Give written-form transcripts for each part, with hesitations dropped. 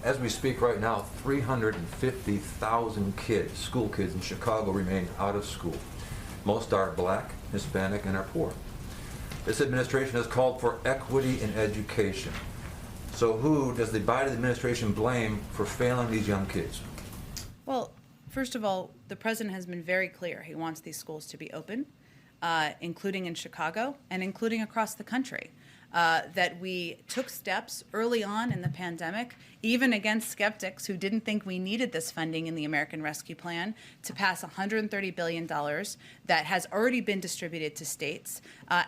As we speak right now, 350,000 kids, school kids in Chicago, remain out of school. Most are black, Hispanic, and are poor. This administration has called for equity in education. So who does the Biden administration blame for failing these young kids? Well, first of all, the president has been very clear. He wants these schools to be open, including in Chicago and including across the country. That we took steps early on in the pandemic, even against skeptics who didn't think we needed this funding in the American Rescue Plan, to pass $130 billion that has already been distributed to states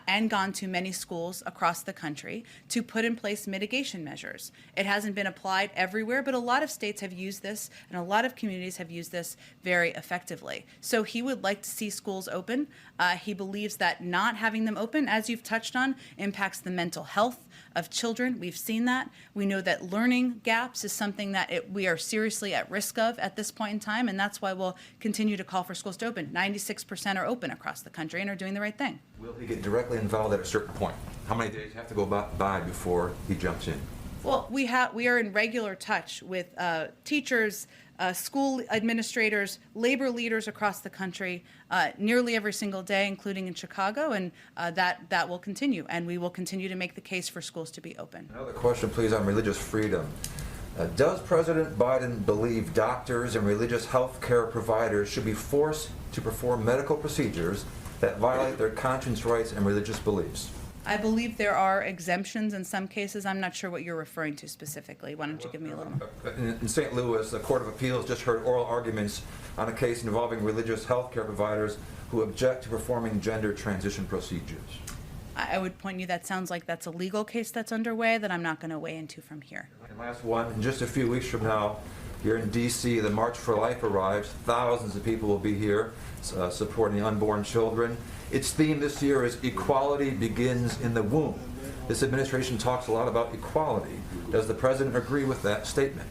and gone to many schools across the country to put in place mitigation measures. It hasn't been applied everywhere, but a lot of states have used this and a lot of communities have used this very effectively. So he would like to see schools open. He believes that not having them open, as you've touched on, impacts the mental health of children. We've seen that. We know that learning gaps is something that we are seriously at risk of at this point in time, and that's why we'll continue to call for schools to open. 96% are open across the country and are doing the right thing. Will he get directly involved at a certain point? How many days have to go by before he jumps in? Well, we are in regular touch with teachers, school administrators, labor leaders across the country, nearly every single day, including in Chicago, and that will continue. And we will continue to make the case for schools to be open. Another question, please, on religious freedom. Does President Biden believe doctors and religious health care providers should be forced to perform medical procedures that violate their conscience rights and religious beliefs? I believe there are exemptions in some cases. I'm not sure what you're referring to specifically. Why don't you give me a little more? In St. Louis, the Court of Appeals just heard oral arguments on a case involving religious health care providers who object to performing gender transition procedures. I would point you, that sounds like that's a legal case that's underway that I'm not going to weigh into from here. And last one, in just a few weeks from now, here in D.C., the March for Life arrives. Thousands of people will be here supporting unborn children. Its theme this year is Equality Begins in the Womb. This administration talks a lot about equality. Does the president agree with that statement?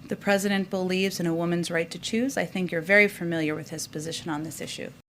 The president believes in a woman's right to choose. I think you're very familiar with his position on this issue.